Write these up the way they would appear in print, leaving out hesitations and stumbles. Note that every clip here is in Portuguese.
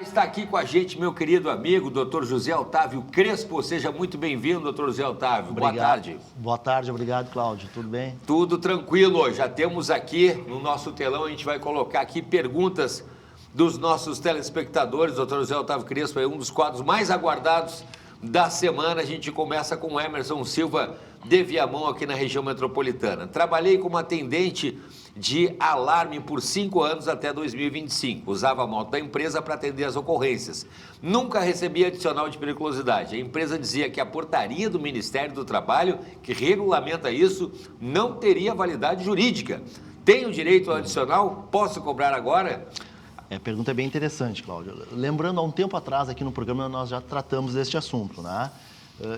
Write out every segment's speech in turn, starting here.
está aqui com a gente meu querido amigo, Dr. José Otávio Crespo. Seja muito bem-vindo, Dr. José Otávio. Obrigado. Boa tarde. Boa tarde, obrigado, Cláudio. Tudo bem? Tudo tranquilo. Já temos aqui no nosso telão, a gente vai colocar aqui perguntas dos nossos telespectadores. Dr. José Otávio Crespo é um dos quadros mais aguardados da semana. A gente começa com o Emerson Silva de Viamão, aqui na região metropolitana. Trabalhei como atendente de alarme por 5 anos até 2025. Usava a moto da empresa para atender as ocorrências. Nunca recebi adicional de periculosidade. A empresa dizia que a portaria do Ministério do Trabalho, que regulamenta isso, não teria validade jurídica. Tenho direito ao adicional? Posso cobrar agora? A pergunta é bem interessante, Cláudio. Lembrando, há um tempo atrás, aqui no programa, nós já tratamos deste assunto, né?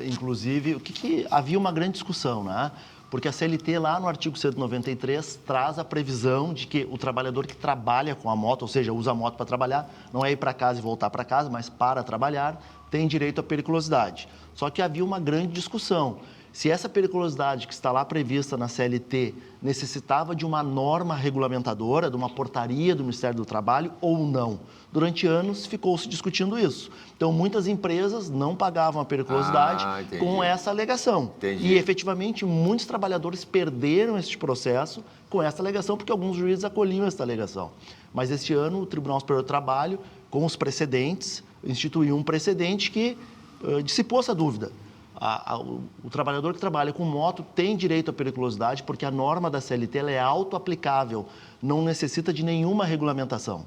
Inclusive, havia uma grande discussão, né? Porque a CLT, lá no artigo 193, traz a previsão de que o trabalhador que trabalha com a moto, ou seja, usa a moto para trabalhar, não é ir para casa e voltar para casa, mas para trabalhar, tem direito à periculosidade. Só que havia uma grande discussão. Se essa periculosidade que está lá prevista na CLT necessitava de uma norma regulamentadora, de uma portaria do Ministério do Trabalho ou não. Durante anos ficou se discutindo isso. Então, muitas empresas não pagavam a periculosidade com essa alegação. Entendi. E, efetivamente, muitos trabalhadores perderam este processo com essa alegação, porque alguns juízes acolhiam essa alegação. Mas, este ano, o Tribunal Superior do Trabalho, com os precedentes, instituiu um precedente que dissipou essa dúvida. O trabalhador que trabalha com moto tem direito à periculosidade porque a norma da CLT ela é auto-aplicável, não necessita de nenhuma regulamentação.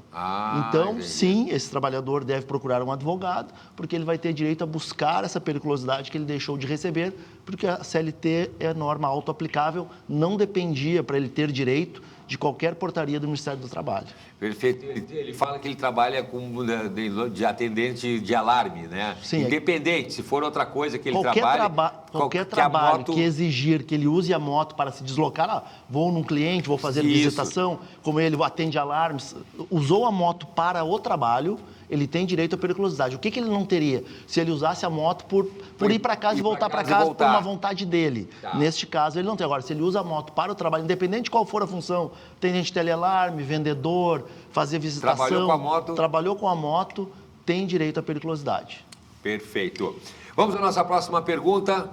Então, entendi. sim, esse trabalhador deve procurar um advogado porque ele vai ter direito a buscar essa periculosidade que ele deixou de receber, porque a CLT é norma auto-aplicável, não dependia para ele ter direito de qualquer portaria do Ministério do Trabalho. Perfeito. Ele fala que ele trabalha de atendente de alarme, né? Sim, independente, se for outra coisa que ele qualquer trabalho que exigir que ele use a moto para se deslocar, vou num cliente, vou fazer visitação, como ele atende alarmes, usou a moto para o trabalho, ele tem direito à periculosidade. O que ele não teria se ele usasse a moto por ir para casa e voltar para casa por uma vontade dele? Neste caso, ele não tem. Agora, se ele usa a moto para o trabalho, independente de qual for a função, atendente de telealarme, vendedor, fazer visitação, trabalhou com a moto, tem direito à periculosidade. Perfeito. Vamos à nossa próxima pergunta.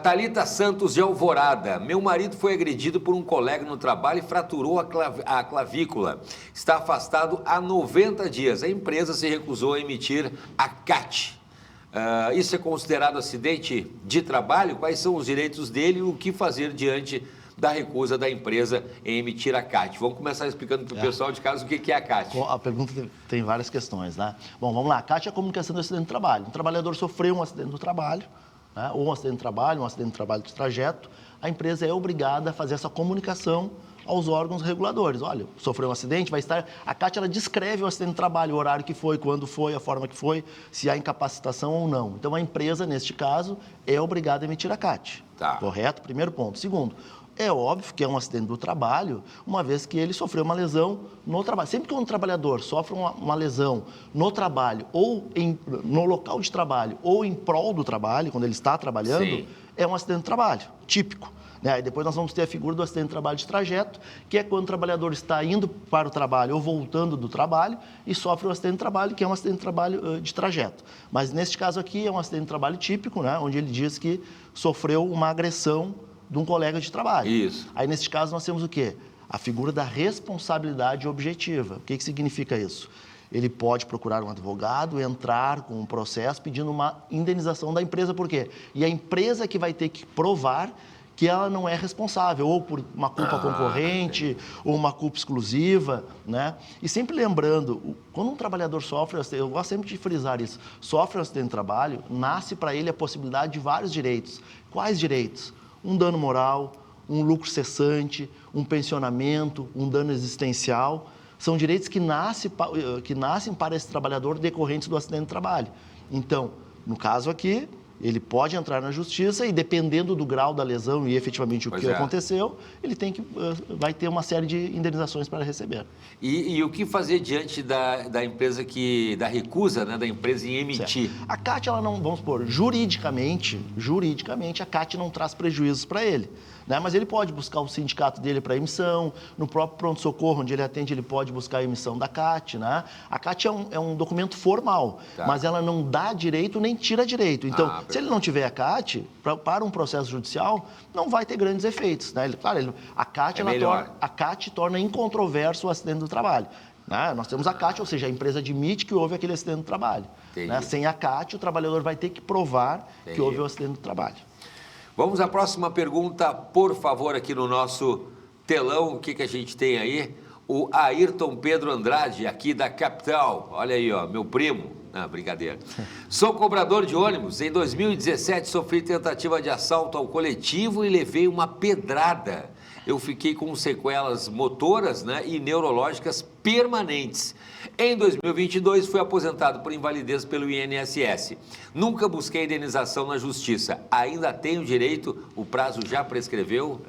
Thalita Santos de Alvorada. Meu marido foi agredido por um colega no trabalho e fraturou a clavícula. Está afastado há 90 dias. A empresa se recusou a emitir a CAT. Isso é considerado acidente de trabalho? Quais são os direitos dele e o que fazer diante da recusa da empresa em emitir a CAT? Vamos começar explicando para o pessoal de casa o que é a CAT. A pergunta tem várias questões, né? Bom, vamos lá. A CAT é a comunicação do acidente de trabalho. Um trabalhador sofreu um acidente do trabalho, né? Ou um acidente de trabalho, um acidente de trabalho de trajeto. A empresa é obrigada a fazer essa comunicação aos órgãos reguladores. Olha, sofreu um acidente, vai estar... A CAT, ela descreve o acidente de trabalho, o horário que foi, quando foi, a forma que foi, se há incapacitação ou não. Então, a empresa, neste caso, é obrigada a emitir a CAT. Correto? Primeiro ponto. Segundo, é óbvio que é um acidente do trabalho, uma vez que ele sofreu uma lesão no trabalho. Sempre que um trabalhador sofre uma lesão no trabalho, ou no local de trabalho, ou em prol do trabalho, quando ele está trabalhando, é um acidente do trabalho, típico. E depois nós vamos ter a figura do acidente de trabalho de trajeto, que é quando o trabalhador está indo para o trabalho ou voltando do trabalho e sofre um acidente de trabalho, que é um acidente de trabalho de trajeto. Mas neste caso aqui é um acidente de trabalho típico, né, onde ele diz que sofreu uma agressão de um colega de trabalho. Isso. Aí, neste caso, nós temos o quê? A figura da responsabilidade objetiva. O que significa isso? Ele pode procurar um advogado, entrar com um processo pedindo uma indenização da empresa. Por quê? E a empresa que vai ter que provar que ela não é responsável, ou por uma culpa concorrente, ou uma culpa exclusiva, né? E sempre lembrando, quando um trabalhador sofre, eu gosto sempre de frisar isso, sofre um acidente de trabalho, nasce para ele a possibilidade de vários direitos. Quais direitos? Um dano moral, um lucro cessante, um pensionamento, um dano existencial. São direitos que nascem para esse trabalhador decorrentes do acidente de trabalho. Então, no caso aqui, ele pode entrar na justiça e, dependendo do grau da lesão e efetivamente o que aconteceu, ele vai ter uma série de indenizações para receber. E o que fazer diante da empresa da recusa, né, da empresa em emitir? Certo. A CAT, ela não, vamos supor, juridicamente, a CAT não traz prejuízos para ele. né? Mas ele pode buscar o sindicato dele para emissão, no próprio pronto-socorro onde ele atende, ele pode buscar a emissão da CAT, né? A CAT é um documento formal, mas ela não dá direito nem tira direito. Então, se ele não tiver a CAT, para um processo judicial, não vai ter grandes efeitos, né? A CAT torna incontroverso o acidente do trabalho. Né? Nós temos a CAT, ou seja, a empresa admite que houve aquele acidente do trabalho. Né? Sem a CAT, o trabalhador vai ter que provar que houve o acidente do trabalho. Vamos à próxima pergunta, por favor, aqui no nosso telão. O que a gente tem aí? O Ayrton Pedro Andrade, aqui da capital. Olha aí, ó, meu primo. Não, brincadeira. Sou cobrador de ônibus. Em 2017, sofri tentativa de assalto ao coletivo e levei uma pedrada. Eu fiquei com sequelas motoras, né, e neurológicas permanentes. Em 2022, fui aposentado por invalidez pelo INSS. Nunca busquei indenização na justiça. Ainda tenho direito? O prazo já prescreveu?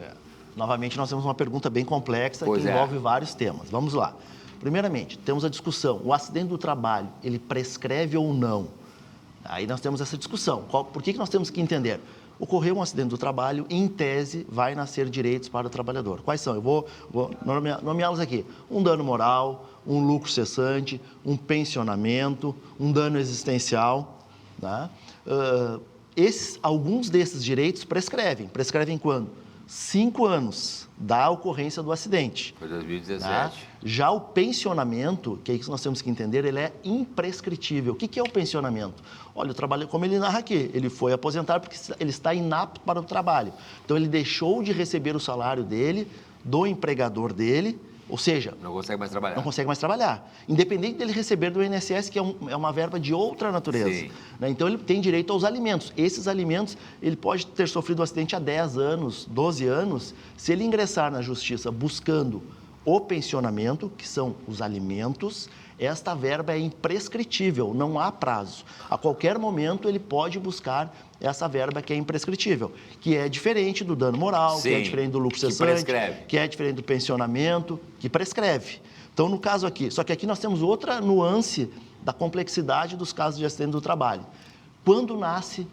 Novamente, nós temos uma pergunta bem complexa que envolve vários temas. Vamos lá. Primeiramente, temos a discussão. O acidente do trabalho, ele prescreve ou não? Aí nós temos essa discussão. Por que nós temos que entender? Ocorreu um acidente do trabalho, em tese, vai nascer direitos para o trabalhador. Quais são? Eu vou nomeá-los aqui. Um dano moral, um lucro cessante, um pensionamento, um dano existencial. Né? Alguns desses direitos prescrevem. Prescrevem quando? 5 anos da ocorrência do acidente. Foi 2017. Tá? Já o pensionamento, que é isso que nós temos que entender, ele é imprescritível. O que é o pensionamento? Olha, o trabalho, como ele narra aqui, ele foi aposentado porque ele está inapto para o trabalho. Então, ele deixou de receber o salário dele, do empregador dele, ou seja... Não consegue mais trabalhar. Não consegue mais trabalhar. Independente dele receber do INSS, que é uma verba de outra natureza. Né? Então, ele tem direito aos alimentos. Esses alimentos, ele pode ter sofrido um acidente há 10 anos, 12 anos. Se ele ingressar na justiça buscando o pensionamento, que são os alimentos, esta verba é imprescritível, não há prazo. A qualquer momento, ele pode buscar essa verba que é imprescritível, que é diferente do dano moral, que é diferente do lucro cessante, que é diferente do pensionamento, que prescreve. Então, no caso aqui, só que aqui nós temos outra nuance da complexidade dos casos de acidente do trabalho. Quando nasce,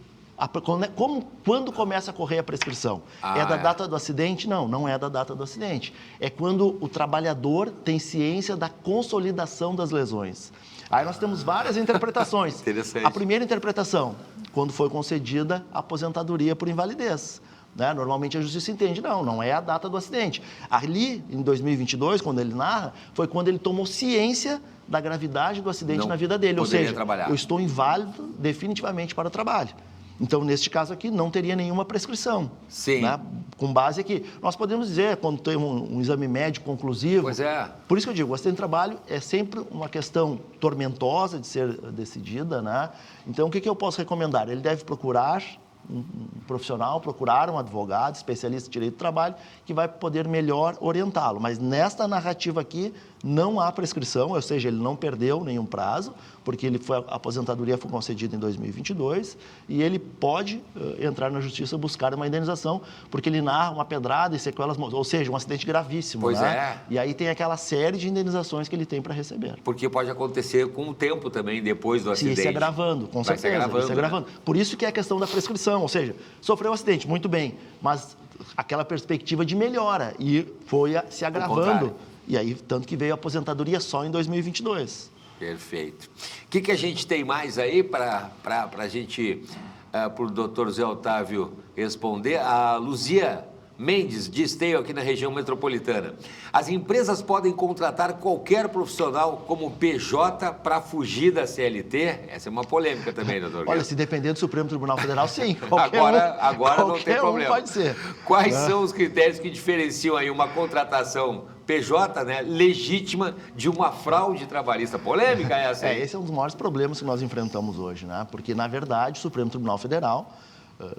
quando começa a correr a prescrição? É da data do acidente? Não, não é da data do acidente. É quando o trabalhador tem ciência da consolidação das lesões. Aí nós temos várias interpretações. Interessante. A primeira interpretação, quando foi concedida a aposentadoria por invalidez. Né? Normalmente a justiça entende, não é a data do acidente. Ali, em 2022, quando ele narra, foi quando ele tomou ciência da gravidade do acidente na vida dele. Ou seja, eu estou inválido definitivamente para o trabalho. Então, neste caso aqui, não teria nenhuma prescrição. Sim. Né? Com base aqui. Nós podemos dizer, quando tem um exame médico conclusivo... Pois é. Por isso que eu digo, o acidente de trabalho é sempre uma questão tormentosa de ser decidida, né? Então, o que eu posso recomendar? Ele deve procurar um profissional, procurar um advogado, especialista em direito do trabalho, que vai poder melhor orientá-lo. Mas nesta narrativa aqui, não há prescrição, ou seja, ele não perdeu nenhum prazo, porque a aposentadoria foi concedida em 2022, e ele pode entrar na justiça buscar uma indenização, porque ele narra uma pedrada e sequelas, ou seja, um acidente gravíssimo. Pois né? E aí tem aquela série de indenizações que ele tem para receber. Porque pode acontecer com o tempo também, depois do acidente. Sim, se agravando, com certeza. Se agravando. Por isso que é a questão da prescrição, ou seja, sofreu um acidente, muito bem, mas aquela perspectiva de melhora, e foi se agravando. E aí, tanto que veio a aposentadoria só em 2022. Perfeito. O que a gente tem mais aí para a gente, para o doutor Zé Otávio responder? A Luzia Mendes de Esteio, aqui na região metropolitana. As empresas podem contratar qualquer profissional como PJ para fugir da CLT? Essa é uma polêmica também, doutor. Olha, se depender do Supremo Tribunal Federal, sim. Agora não tem problema. Pode ser. Quais são os critérios que diferenciam aí uma contratação PJ, né, legítima de uma fraude trabalhista? Polêmica essa aí? Esse é um dos maiores problemas que nós enfrentamos hoje, né? Porque, na verdade, o Supremo Tribunal Federal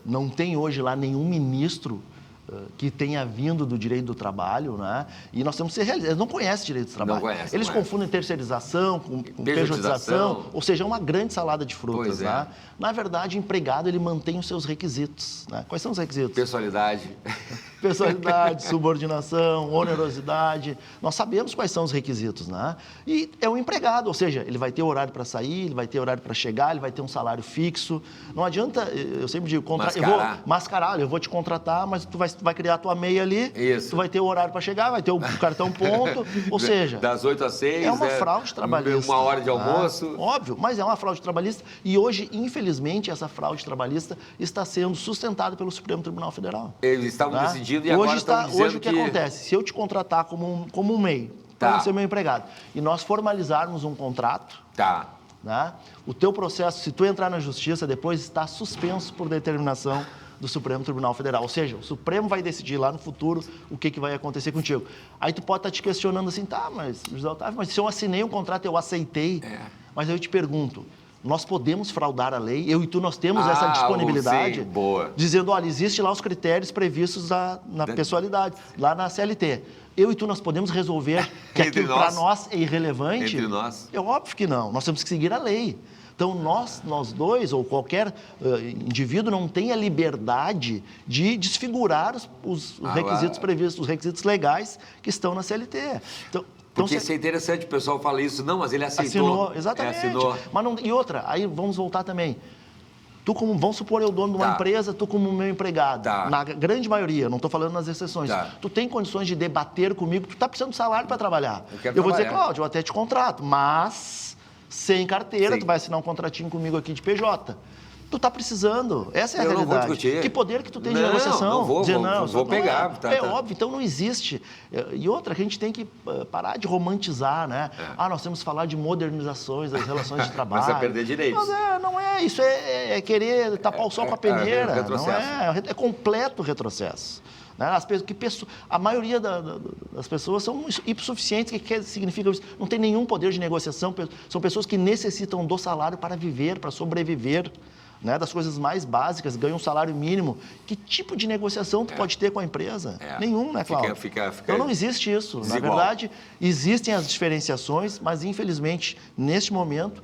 não tem hoje lá nenhum ministro que tenha vindo do direito do trabalho, né? E nós temos que ser realistas. Eles não conhecem direito do trabalho. Eles confundem terceirização com pejotização, ou seja, é uma grande salada de frutas. Né? Na verdade, o empregado ele mantém os seus requisitos. Né? Quais são os requisitos? Pessoalidade. Pessoalidade, subordinação, onerosidade. Nós sabemos quais são os requisitos, né? E é um empregado, ou seja, ele vai ter horário para sair, ele vai ter horário para chegar, ele vai ter um salário fixo. Não adianta, eu sempre digo, eu vou te contratar, mas tu vai criar a tua MEI ali, Isso. tu vai ter o horário para chegar, vai ter o cartão ponto, ou seja... Das 8 às 6, é uma fraude trabalhista. Uma hora de almoço. Óbvio, mas é uma fraude trabalhista e hoje, infelizmente, essa fraude trabalhista está sendo sustentada pelo Supremo Tribunal Federal. Eles estavam decidindo e agora estão dizendo hoje o que acontece? Se eu te contratar como um MEI, para ser meu empregado, e nós formalizarmos um contrato, né, o teu processo, se tu entrar na justiça, depois está suspenso por determinação do Supremo Tribunal Federal. Ou seja, o Supremo vai decidir lá no futuro o que vai acontecer contigo. Aí tu pode estar te questionando assim, mas José Otávio, mas se eu assinei um contrato, eu aceitei. Mas eu te pergunto, nós podemos fraudar a lei? Eu e tu, nós temos essa disponibilidade? Sim, boa. Dizendo, olha, existe lá os critérios previstos na pessoalidade, lá na CLT. Eu e tu, nós podemos resolver que aquilo para nós é irrelevante? Entre nós? É óbvio que não. Nós temos que seguir a lei. Então, nós dois, ou qualquer indivíduo, não tem a liberdade de desfigurar os requisitos previstos, os requisitos legais que estão na CLT. Porque isso é interessante, o pessoal fala isso, não, mas ele aceitou. Assinou, exatamente. Assinou. Mas não, e outra, aí vamos voltar também. Vamos supor eu dono de uma empresa, tu como meu empregado. Na grande maioria, não estou falando nas exceções. Tu tem condições de debater comigo, tu está precisando de salário para trabalhar. Eu vou dizer, Cláudio, eu até te contrato, mas sem carteira, tu vai assinar um contratinho comigo aqui de PJ. Tu está precisando, essa é a realidade. Não vou discutir. Que poder que tu tem de negociação? Não vou, vou pegar. É óbvio, então não existe. E outra, que a gente tem que parar de romantizar, né? Nós temos que falar de modernizações das relações de trabalho. Mas é perder direitos. Mas não é, isso é querer tapar o sol com a peneira. É completo retrocesso. Né? A maioria das pessoas são hipossuficientes. O que significa isso? Não tem nenhum poder de negociação. São pessoas que necessitam do salário para viver, para sobreviver. Né, das coisas mais básicas, ganha um salário mínimo. Que tipo de negociação tu pode ter com a empresa? Nenhum, né, Cláudio? Então não existe isso. Desigual. Na verdade, existem as diferenciações, mas infelizmente, neste momento,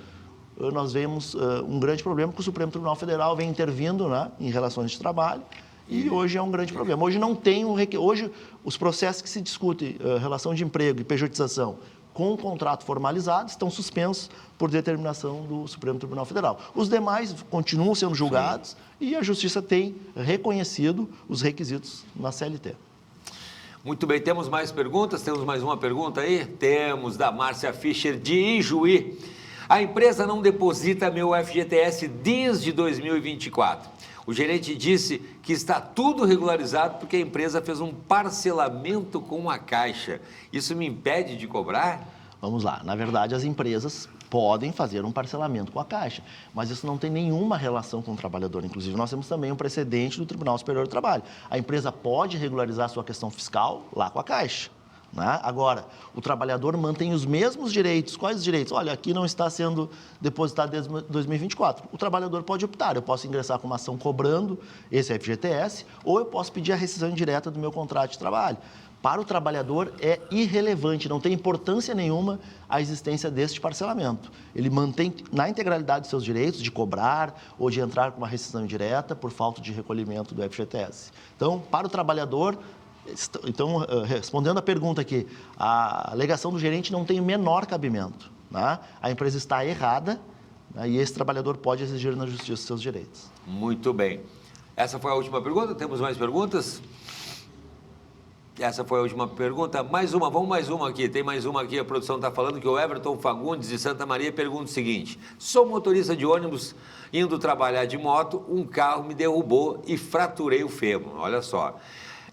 nós vemos um grande problema que o Supremo Tribunal Federal vem intervindo, né, em relações de trabalho, e hoje é um grande problema. Hoje não tem hoje os processos que se discutem, relação de emprego e pejotização, com o contrato formalizado, estão suspensos por determinação do Supremo Tribunal Federal. Os demais continuam sendo julgados e a Justiça tem reconhecido os requisitos na CLT. Muito bem, temos mais perguntas? Temos mais uma pergunta aí? Temos, da Márcia Fischer, de Ijuí. A empresa não deposita meu FGTS desde 2024. O gerente disse que está tudo regularizado porque a empresa fez um parcelamento com a Caixa. Isso me impede de cobrar? Vamos lá. Na verdade, as empresas podem fazer um parcelamento com a Caixa, mas isso não tem nenhuma relação com o trabalhador. Inclusive, nós temos também um precedente do Tribunal Superior do Trabalho. A empresa pode regularizar a sua questão fiscal lá com a Caixa. Né? Agora, o trabalhador mantém os mesmos direitos. Quais os direitos? Olha, aqui não está sendo depositado desde 2024. O trabalhador pode optar. Eu posso ingressar com uma ação cobrando esse FGTS ou eu posso pedir a rescisão indireta do meu contrato de trabalho. Para o trabalhador é irrelevante, não tem importância nenhuma a existência deste parcelamento. Ele mantém na integralidade dos seus direitos de cobrar ou de entrar com uma rescisão indireta por falta de recolhimento do FGTS. Então, para o trabalhador... Então, respondendo a pergunta aqui, a alegação do gerente não tem o menor cabimento. Né? A empresa está errada, né? E esse trabalhador pode exigir na justiça seus direitos. Muito bem. Essa foi a última pergunta? Temos mais perguntas? Essa foi a última pergunta. Mais uma, vamos mais uma aqui. Tem mais uma aqui, a produção está falando que o Everton Fagundes, de Santa Maria, pergunta o seguinte: sou motorista de ônibus, indo trabalhar de moto, um carro me derrubou e fraturei o fêmur. Olha só.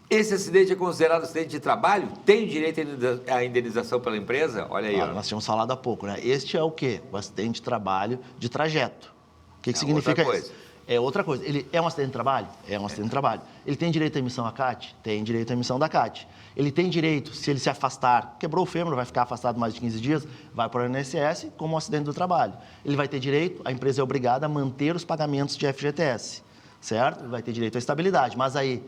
Esse acidente é considerado acidente de trabalho? Tem direito à indenização pela empresa? Olha aí. Nós tínhamos falado há pouco, né? Este é o quê? O acidente de trabalho de trajeto. O que significa isso? É outra coisa. Ele é um acidente de trabalho? É um acidente de trabalho. Ele tem direito à emissão da CAT? Tem direito à emissão da CAT. Ele tem direito, se ele se afastar, quebrou o fêmur, vai ficar afastado mais de 15 dias, vai para o INSS como um acidente do trabalho. Ele vai ter direito, a empresa é obrigada a manter os pagamentos de FGTS, certo? Ele vai ter direito à estabilidade, mas aí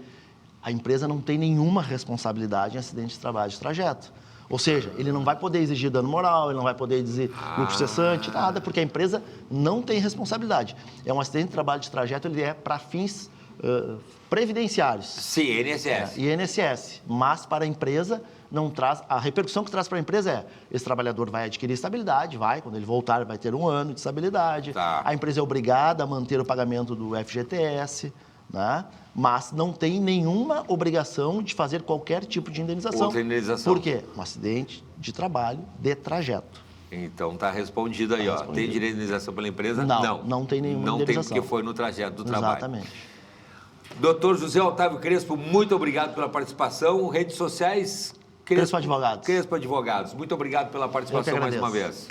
a empresa não tem nenhuma responsabilidade em acidente de trabalho de trajeto. Ou seja, ele não vai poder exigir dano moral, ele não vai poder exigir lucro cessante, nada, porque a empresa não tem responsabilidade. É um acidente de trabalho de trajeto, ele é para fins previdenciários. Sim, INSS. E INSS. Mas para a empresa não traz... A repercussão que traz para a empresa é: esse trabalhador vai adquirir estabilidade, quando ele voltar, vai ter 1 ano de estabilidade. Tá. A empresa é obrigada a manter o pagamento do FGTS, né? Mas não tem nenhuma obrigação de fazer qualquer tipo de indenização. Outra indenização. Por quê? Um acidente de trabalho de trajeto. Então tá respondido aí, ó. Tem direito de indenização pela empresa? Não tem nenhuma Não tem indenização. porque foi no trajeto do trabalho. Exatamente. Doutor José Otávio Crespo, muito obrigado pela participação. Redes sociais... Crespo Advogados. Crespo Advogados. Muito obrigado pela participação mais uma vez.